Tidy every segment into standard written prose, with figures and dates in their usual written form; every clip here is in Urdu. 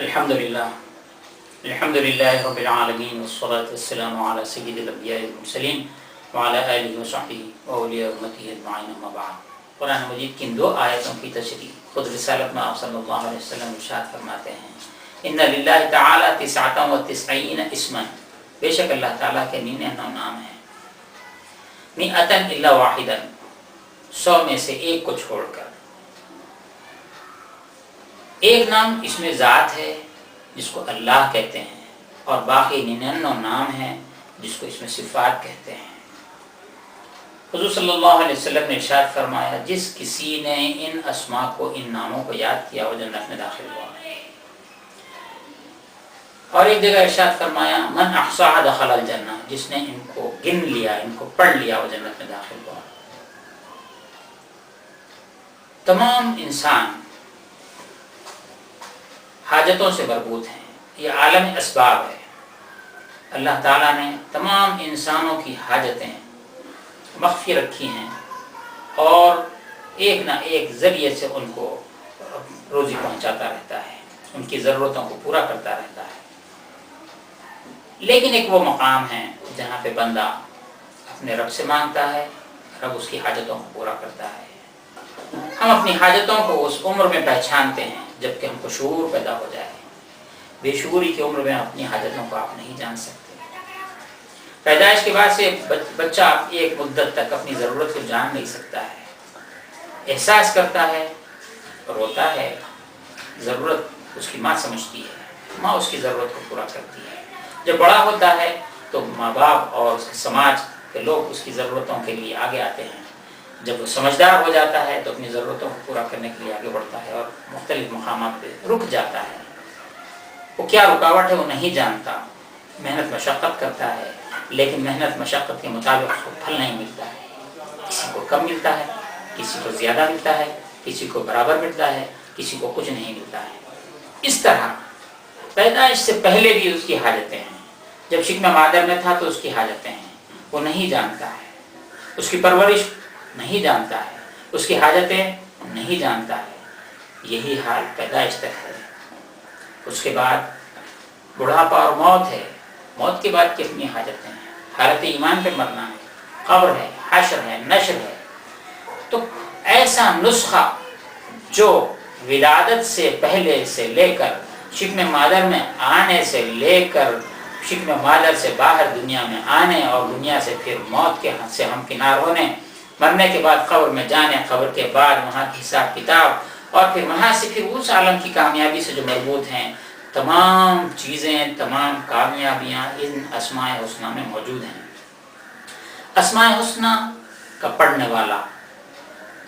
الحمدللہ رب العالمین والصلاة والسلام علی سید الانبیاء والمرسلین وعلی آلہ وصحبہ واولیاء امتہ اجمعین اما بعد۔ قرآن مجید کی ان دو آیتوں کی تشریح خود رسالت میں آپ صلی اللہ علیہ وسلم ارشاد فرماتے ہیں، ان للہ تعالی 99 اسما، بے شک اللہ تعالیٰ کے 99 نام ہیں، مئۃ الا واحدا، 100 میں سے ایک کو چھوڑ کر۔ ایک نام اس میں ذات ہے جس کو اللہ کہتے ہیں، اور باقی 99 نام ہیں جس کو اس میں صفات کہتے ہیں۔ حضور صلی اللہ علیہ وسلم نے ارشاد فرمایا، جس کسی نے ان اسماء کو، ان ناموں کو یاد کیا وہ جنت میں داخل ہوا۔ اور ایک جگہ ارشاد فرمایا، من احصاها دخل الجنہ، جس نے ان کو گن لیا، ان کو پڑھ لیا وہ جنت میں داخل ہوا۔ تمام انسان حاجتوں سے مربوط ہیں، یہ عالم اسباب ہے۔ اللہ تعالیٰ نے تمام انسانوں کی حاجتیں مخفی رکھی ہیں اور ایک نہ ایک ذریعے سے ان کو روزی پہنچاتا رہتا ہے، ان کی ضرورتوں کو پورا کرتا رہتا ہے۔ لیکن ایک وہ مقام ہے جہاں پہ بندہ اپنے رب سے مانگتا ہے، رب اس کی حاجتوں کو پورا کرتا ہے۔ ہم اپنی حاجتوں کو اس عمر میں پہچانتے ہیں جبکہ ہم کو شعور پیدا ہو جائے۔ بے شعوری کی عمر میں اپنی حاجتوں کو آپ نہیں جان سکتے۔ پیدائش کے بعد سے بچہ ایک مدت تک اپنی ضرورت کو جان نہیں سکتا ہے، احساس کرتا ہے، روتا ہے، ضرورت اس کی ماں سمجھتی ہے، ماں اس کی ضرورت کو پورا کرتی ہے۔ جب بڑا ہوتا ہے تو ماں باپ اور اس کے سماج کے لوگ اس کی ضرورتوں کے لیے آگے آتے ہیں۔ جب وہ سمجھدار ہو جاتا ہے تو اپنی ضرورتوں کو پورا کرنے کے لیے آگے بڑھتا ہے اور مختلف مقامات پہ رک جاتا ہے۔ وہ کیا رکاوٹ ہے وہ نہیں جانتا، محنت مشقت کرتا ہے، لیکن محنت مشقت کے مطابق اس کو پھل نہیں ملتا ہے۔ کسی کو کم ملتا ہے، کسی کو زیادہ ملتا ہے، کسی کو برابر ملتا ہے، کسی کو کچھ نہیں ملتا ہے۔ اس طرح پیدائش سے پہلے بھی اس کی حاجتیں ہیں۔ جب شکم مادر میں تھا تو اس کی حاجتیں ہیں، وہ نہیں جانتا ہے، اس کی پرورش نہیں جانتا ہے، اس کی حاجتیں نہیں جانتا ہے۔ یہی حال پیدائش تک ہے۔ اس کے بعد بڑھاپا اور موت ہے، موت کے بعد کی اپنی حاجتیں ہیں، حالت ایمان پہ مرنا ہے، قبر ہے، حشر ہے، نشر ہے۔ تو ایسا نسخہ جو ولادت سے پہلے سے لے کر شکم مادر میں آنے سے لے کر شکم مادر سے باہر دنیا میں آنے اور دنیا سے پھر موت کے ہاتھ سے ہمکنار ہونے، مرنے کے بعد قبر میں جانے، قبر کے بعد وہاں کی حساب کتاب، اور پھر وہاں سے پھر اس عالم کی کامیابی سے جو مربوط ہیں، تمام چیزیں، تمام کامیابیاں ان اسماء حسنہ میں موجود ہیں۔ اسماء حسنہ کا پڑھنے والا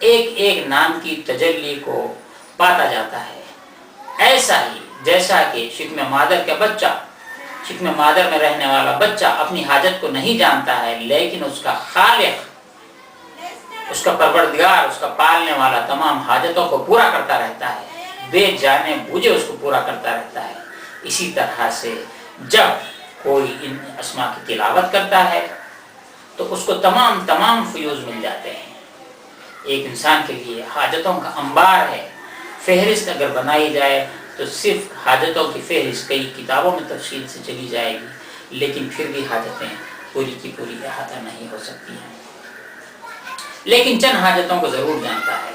ایک ایک نام کی تجلی کو پاتا جاتا ہے۔ ایسا ہی جیسا کہ شکم مادر کا بچہ، شکم مادر میں رہنے والا بچہ اپنی حاجت کو نہیں جانتا ہے، لیکن اس کا خالق، اس کا پروردگار، اس کا پالنے والا تمام حاجتوں کو پورا کرتا رہتا ہے، بے جانے بوجھے اس کو پورا کرتا رہتا ہے۔ اسی طرح سے جب کوئی ان اسماء کی تلاوت کرتا ہے تو اس کو تمام فیوز مل جاتے ہیں۔ ایک انسان کے لیے حاجتوں کا انبار ہے۔ فہرست اگر بنائی جائے تو صرف حاجتوں کی فہرست کئی کتابوں میں تفصیل سے چلی جائے گی، لیکن پھر بھی حاجتیں پوری کی پوری احاطہ نہیں ہو سکتی ہیں۔ لیکن چند حاجتوں کو ضرور جانتا ہے۔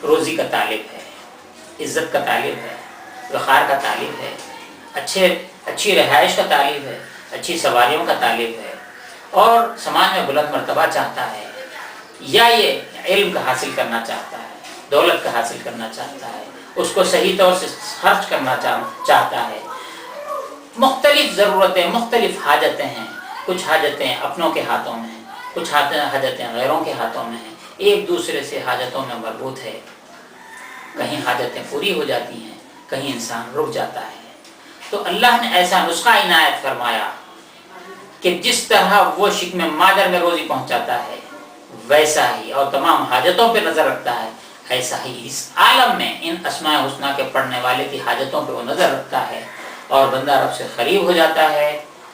روزی کا طالب ہے، عزت کا طالب ہے، وقار کا طالب ہے، اچھی رہائش کا طالب ہے، اچھی سواریوں کا طالب ہے، اور سماج میں بلند مرتبہ چاہتا ہے، یا یہ علم کا حاصل کرنا چاہتا ہے، دولت کا حاصل کرنا چاہتا ہے، اس کو صحیح طور سے خرچ کرنا چاہتا ہے۔ مختلف ضرورتیں، مختلف حاجتیں ہیں۔ کچھ حاجتیں اپنوں کے ہاتھوں میں ہیں، کچھ حاجتیں غیروں کے ہاتھوں میں ہیں، ایک دوسرے سے حاجتوں میں مربوط ہے۔ کہیں حاجتیں پوری ہو جاتی ہیں، کہیں انسان رک جاتا ہے۔ تو اللہ نے ایسا نسخہ عنایت فرمایا کہ جس طرح وہ شکم مادر میں روزی پہنچاتا ہے ویسا ہی، اور تمام حاجتوں پہ نظر رکھتا ہے، ایسا ہی اس عالم میں ان اسماء حسنہ کے پڑھنے والے کی حاجتوں پہ وہ نظر رکھتا ہے، اور بندہ رب سے قریب ہو جاتا ہے،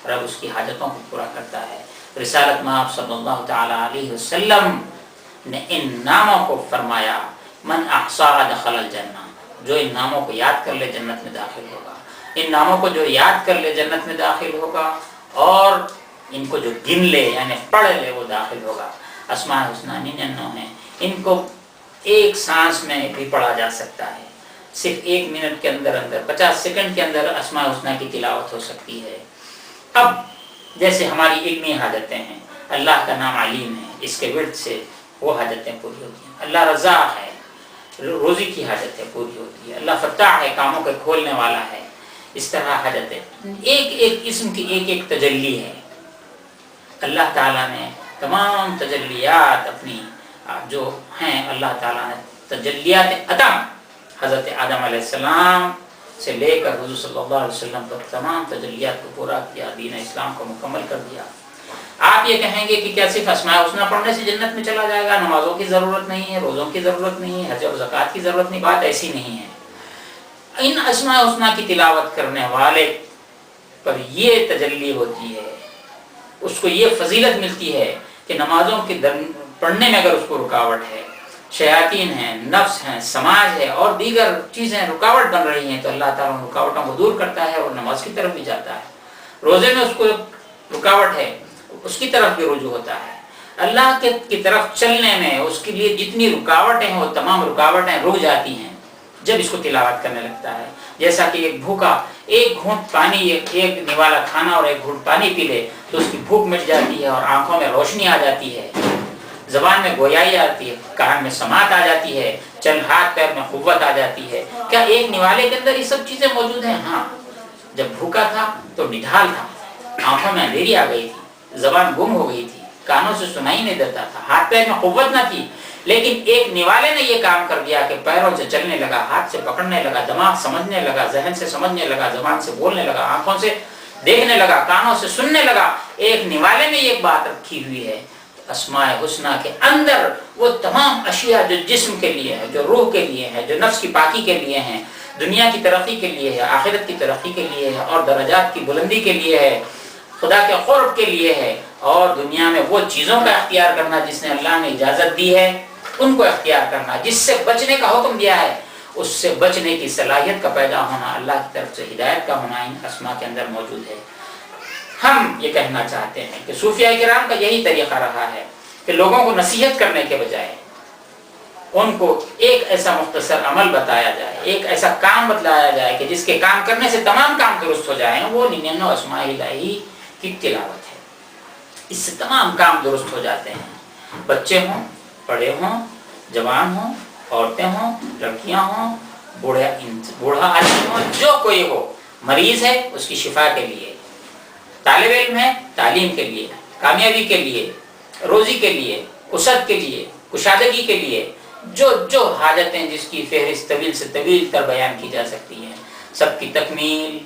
رب اس کی حاجتوں کو پورا کرتا ہے۔ رسالت میں آپ صلی اللہ تعالی علیہ وسلم نے ان ناموں کو فرمایا، من احصاها دخل الجنہ، جو ان ناموں کو یاد کر لے جنت میں داخل ہوگا۔ ان ناموں کو جو یاد کر لے جنت میں داخل ہوگا، اور ان کو جو گن لے یعنی پڑھ لے وہ داخل ہوگا۔ اسماء الحسنی 99 ہیں، ان کو ایک سانس میں بھی پڑھا جا سکتا ہے، صرف 1 منٹ کے اندر 50 سیکنڈ کے اندر اسماء الحسنی کی تلاوت ہو سکتی ہے۔ اب جیسے ہماری علمی حاجتیں ہیں، اللہ کا نام علیم ہے، اس کے ورد سے وہ حاجتیں پوری ہوتی ہیں۔ اللہ رزاق ہے، روزی کی حاجتیں پوری ہوتی ہے۔ اللہ فتاح ہے، کاموں کے کھولنے والا ہے۔ اس طرح حاجتیں ایک ایک اسم کی ایک ایک تجلی ہے۔ اللہ تعالیٰ نے تمام تجلیات اپنی جو ہیں، اللہ تعالیٰ نے تجلیات عدم حضرت آدم علیہ السلام سے لے کر حضور صلی اللہ علیہ وسلم تک تمام تجلیات کو پورا کیا، دین اسلام کو مکمل کر دیا۔ آپ یہ کہیں گے کہ کیا صرف اسماء الحسنی پڑھنے سے جنت میں چلا جائے گا، نمازوں کی ضرورت نہیں ہے، روزوں کی ضرورت نہیں ہے، حج اور زکوٰۃ کی ضرورت نہیں؟ بات ایسی نہیں ہے۔ ان اسماء الحسنی کی تلاوت کرنے والے پر یہ تجلی ہوتی ہے، اس کو یہ فضیلت ملتی ہے کہ نمازوں کے پڑھنے میں اگر اس کو رکاوٹ ہے، شیاطین ہیں، نفس ہیں، سماج ہے اور دیگر چیزیں رکاوٹ بن رہی ہیں، تو اللہ تعالیٰ ان رکاوٹوں کو دور کرتا ہے اور نماز کی طرف بھی جاتا ہے۔ روزے میں اس کو رکاوٹ ہے، اس کی طرف بھی رجوع ہوتا ہے۔ اللہ کی طرف چلنے میں اس کے لیے جتنی رکاوٹیں ہیں وہ تمام رکاوٹیں رک جاتی ہیں جب اس کو تلاوت کرنے لگتا ہے۔ جیسا کہ ایک بھوکا ایک گھونٹ پانی، ایک نوالا کھانا اور ایک گھونٹ پانی پی لے تو اس کی بھوک مٹ جاتی ہے اور آنکھوں میں روشنی آ جاتی ہے، زبان میں گویائی آتی ہے، کان میں سماعت آ جاتی ہے، چل ہاتھ پیر میں قوت آ جاتی ہے۔ کیا ایک نوالے کے اندر یہ سب چیزیں موجود ہیں؟ ہاں، جب بھوکا تھا تو نڈھال تھا، آنکھوں میں اندھیری آ گئی تھی، زبان گم ہو گئی تھی، کانوں سے سنائی نہیں دیتا تھا، ہاتھ پیر میں قوت نہ تھی، لیکن ایک نوالے نے یہ کام کر دیا کہ پیروں سے چلنے لگا، ہاتھ سے پکڑنے لگا، دماغ سمجھنے لگا، ذہن سے سمجھنے لگا، زبان سے بولنے لگا، آنکھوں سے دیکھنے لگا، کانوں سے سننے لگا۔ ایک نوالے میں یہ بات رکھی ہوئی ہے۔ اسماء الحسنی کے اندر وہ تمام اشیاء جو جسم کے لیے ہے، جو روح کے لیے ہے، جو نفس کی پاکی کے لیے ہیں، دنیا کی ترقی کے لیے ہے، آخرت کی ترقی کے لیے ہے، اور درجات کی بلندی کے لیے ہے، خدا کے قرب کے لیے ہے، اور دنیا میں وہ چیزوں کا اختیار کرنا جس نے اللہ نے اجازت دی ہے ان کو اختیار کرنا، جس سے بچنے کا حکم دیا ہے اس سے بچنے کی صلاحیت کا پیدا ہونا، اللہ کی طرف سے ہدایت کا ہونا ان اسماء کے اندر موجود ہے۔ ہم یہ کہنا چاہتے ہیں کہ صوفیاء کرام کا یہی طریقہ رہا ہے کہ لوگوں کو نصیحت کرنے کے بجائے ان کو ایک ایسا مختصر عمل بتایا جائے، ایک ایسا کام بتلایا جائے کہ جس کے کام کرنے سے تمام کام درست ہو جائیں، وہ 99 اسماء الہی کی تلاوت ہے۔ اس سے تمام کام درست ہو جاتے ہیں، بچے ہوں، بڑے ہوں، جوان ہوں، عورتیں ہوں، لڑکیاں ہوں، بوڑھا آدمی ہو، جو کوئی ہو، مریض ہے اس کی شفا کے لیے، طالب علم ہے تعلیم کے لیے، کامیابی کے لیے، روزی کے لیے، اسد کے لیے، کشادگی کے لیے، جو حاجتیں جس کی فہرست طویل سے طویل تر بیان کی جا سکتی ہیں، سب کی تکمیل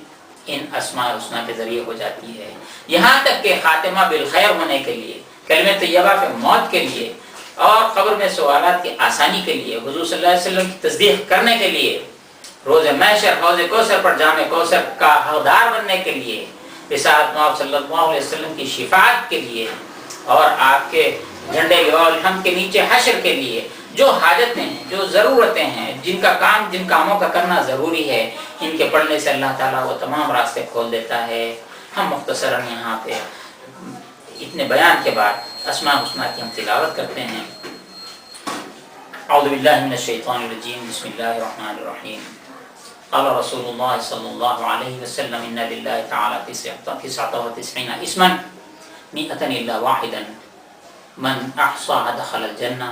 ان اسماء الحسنی کے ذریعے ہو جاتی ہے۔ یہاں تک کہ خاتمہ بالخیر ہونے کے لیے، کلمہ طیبہ پہ موت کے لیے، اور قبر میں سوالات کی آسانی کے لیے، حضور صلی اللہ علیہ وسلم کی تصدیق کرنے کے لیے، روز محشر حوض کوثر پر جام کوثر کا حقدار بننے کے لیے، رسالت نواب صلی اللہ علیہ وسلم کی شفاعت کے لیے، اور آپ کے جھنڈے لواء الحمد کے نیچے حشر کے لیے، جو حاجتیں ہیں، جو ضرورتیں ہیں، جن کاموں کا کرنا ضروری ہے، ان کے پڑھنے سے اللہ تعالیٰ وہ تمام راستے کھول دیتا ہے۔ ہم مختصراً یہاں پہ اتنے بیان کے بعد اسماء الحسنی کی ہم تلاوت کرتے ہیں۔ اعوذ باللہ من الشیطان الرجیم، بسم اللہ الرحمن الرحیم۔ قال رسول اللہ صلی اللہ علیہ وسلم ان للہ تعالی 99 اسما 100 الا واحدا من احصاها دخل الجنہ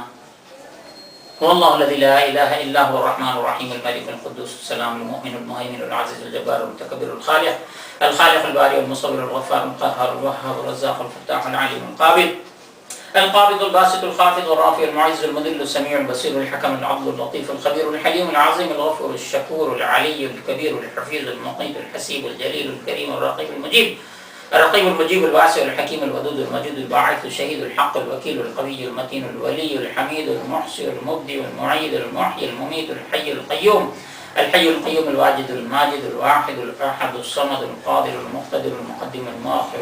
هو الله الذي لا اله الا هو الرحمن الرحيم الملك القدوس السلام المؤمن المهيمن العزيز الجبار المتكبر الخالق البارئ المصور الغفار القهار الوهاب الرزاق الفتاح العليم القابض الباسط الخافض الرافع المعز المذل السميع البصير الحكم العدل اللطيف الخبير الحليم العظيم الغفور الشكور العلي الكبير الحفيظ المقيت الحسيب الجليل الكريم الرقيب المجيب الواسع الحكيم الودود المجيد الباعث الشهيد الحق الوكيل القوي المتين الولي الحميد المحصي المبدي المعيد المحيي المميت الحي القيوم الواجد الماجد الواحد الأحد الصمد القادر المقتدر المقدم المؤخر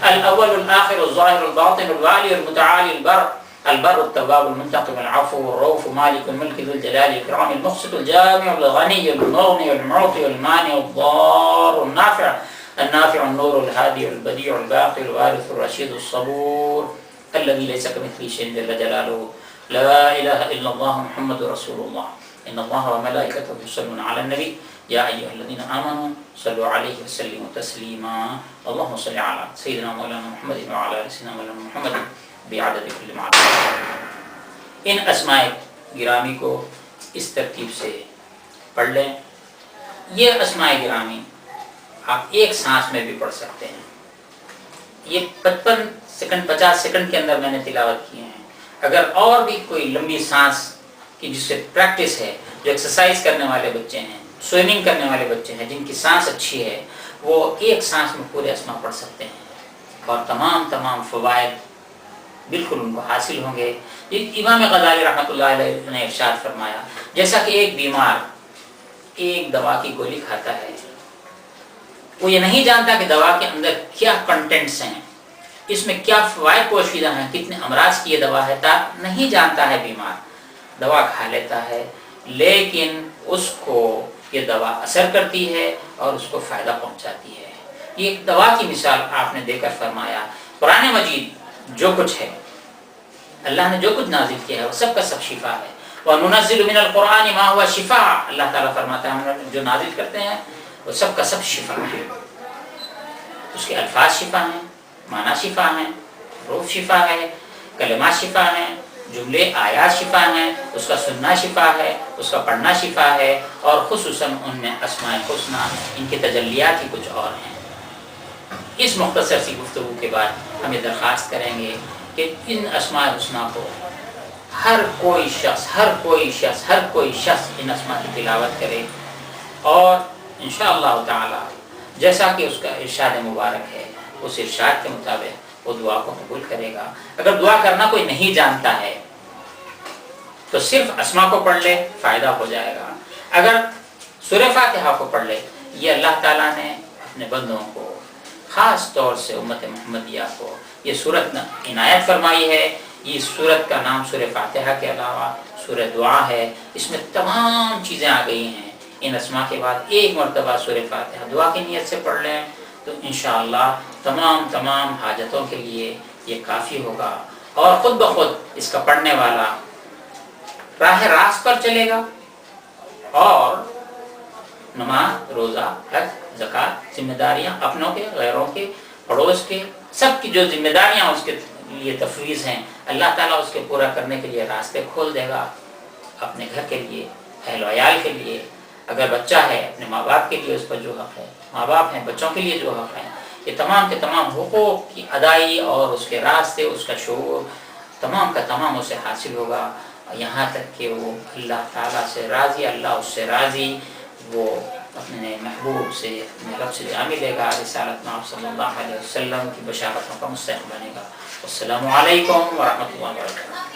الأول الآخر الظاهر الباطن الوالي المتعالي البر البر التواب المنتقم العفو الرؤوف مالك الملك ذو الجلال الإكرام المقسط الجامع الغني المغني المعطي المانع الضار النافع النور الهادي البديع الباقي الوارث الرشيد الصبور الذي ليس كمثله شيء جل جلاله لا إله إلا الله محمد رسول الله إن الله وملائكته يصلون على النبي يا أيها الذين آمنوا صلوا عليه وسلموا تسليما اللهم صل على سيدنا مولانا محمد وعلى آل سيدنا مولانا محمد بعدد كل معلوم. ان اسماء گرامی کو اس ترتیب سے پڑھ لیں. یہ اسماء گرامی آپ ایک سانس میں بھی پڑھ سکتے ہیں. یہ 55 سیکنڈ 50 سیکنڈ کے اندر میں نے تلاوت کیے ہیں. اگر اور بھی کوئی لمبی سانس کی جس سے پریکٹس ہے, جو ایکسرسائز کرنے والے بچے ہیں, سوئمنگ کرنے والے بچے ہیں, جن کی سانس اچھی ہے, وہ ایک سانس میں پورے اسماء پڑھ سکتے ہیں اور تمام فوائد بالکل ان کو حاصل ہوں گے. امام غزالی رحمۃ اللہ علیہ نے ارشاد فرمایا, جیسا کہ ایک بیمار ایک دوا کی گولی کھاتا ہے, وہ یہ نہیں جانتا کہ دوا کے اندر کیا کنٹینٹس ہیں, اس میں کیا فوائد پوشیدہ ہیں, کتنے امراض کی یہ دوا ہے, نہیں جانتا ہے بیمار. دوا کھا لیتا ہے لیکن اس کو یہ دوا اثر کرتی ہے اور اس کو فائدہ پہنچاتی ہے. یہ ایک دوا کی مثال آپ نے دے کر فرمایا. قرآن مجید جو کچھ ہے, اللہ نے جو کچھ نازل کیا ہے, وہ سب کا سب شفا ہے. وَنُنَزِّلُ مِنَ الْقُرْآنِ مَا هُوَ شِفَاءٌ, اللہ تعالیٰ فرماتا ہے ہم جو نازل کرتے ہیں وہ سب کا سب شفا ہے. اس کے الفاظ شفا ہیں, معنی شفا ہیں, حروف شفا ہے, کلمات شفا ہیں, جملے آیات شفا ہیں, اس کا سننا شفا ہے, اس کا پڑھنا شفا ہے, اور خصوصاً ان میں اسماء الحسنی ان کے تجلیات ہی کچھ اور ہیں. اس مختصر سی گفتگو کے بعد ہم یہ درخواست کریں گے کہ ان اسماء الحسنی کو ہر کوئی شخص ان اسماء کی تلاوت کرے, اور انشاءاللہ تعالی جیسا کہ اس کا ارشاد مبارک ہے اس ارشاد کے مطابق وہ دعا کو قبول کرے گا. اگر دعا کرنا کوئی نہیں جانتا ہے تو صرف اسماء کو پڑھ لے, فائدہ ہو جائے گا. اگر سورہ فاتحہ کو پڑھ لے, یہ اللہ تعالیٰ نے اپنے بندوں کو خاص طور سے امت محمدیہ کو یہ سورت عنایت فرمائی ہے. یہ سورت کا نام سورہ فاتحہ کے علاوہ سورہ دعا ہے. اس میں تمام چیزیں آ گئی ہیں. ان اسماء کے بعد ایک مرتبہ سورہ فاتحہ دعا کی نیت سے پڑھ لیں تو انشاءاللہ تمام حاجتوں کے لیے یہ کافی ہوگا, اور خود بخود اس کا پڑھنے والا راہ راست پر چلے گا, اور نماز, روزہ, حج, زکوٰۃ, ذمہ داریاں اپنوں کے, غیروں کے, پڑوس کے, سب کی جو ذمہ داریاں اس کے لیے تفویض ہیں, اللہ تعالیٰ اس کے پورا کرنے کے لیے راستے کھول دے گا. اپنے گھر کے لیے, اہل و عیال کے لیے, اگر بچہ ہے اپنے ماں باپ کے لیے اس پر جو حق ہے, ماں باپ ہیں بچوں کے لیے جو حق ہے, یہ تمام کے تمام حقوق کی ادائی اور اس کے راستے, اس کا شعور تمام کا تمام اسے حاصل ہوگا, یہاں تک کہ وہ اللہ تعالیٰ سے راضی, اللہ اس سے راضی, وہ اپنے محبوب سے, اپنے رب سے جا ملے گا, رسالت میں آپ صلی اللہ علیہ وسلم کی بشارتوں کا مستحق بنے گا. السلام علیکم ورحمۃ اللہ وبرکاتہ.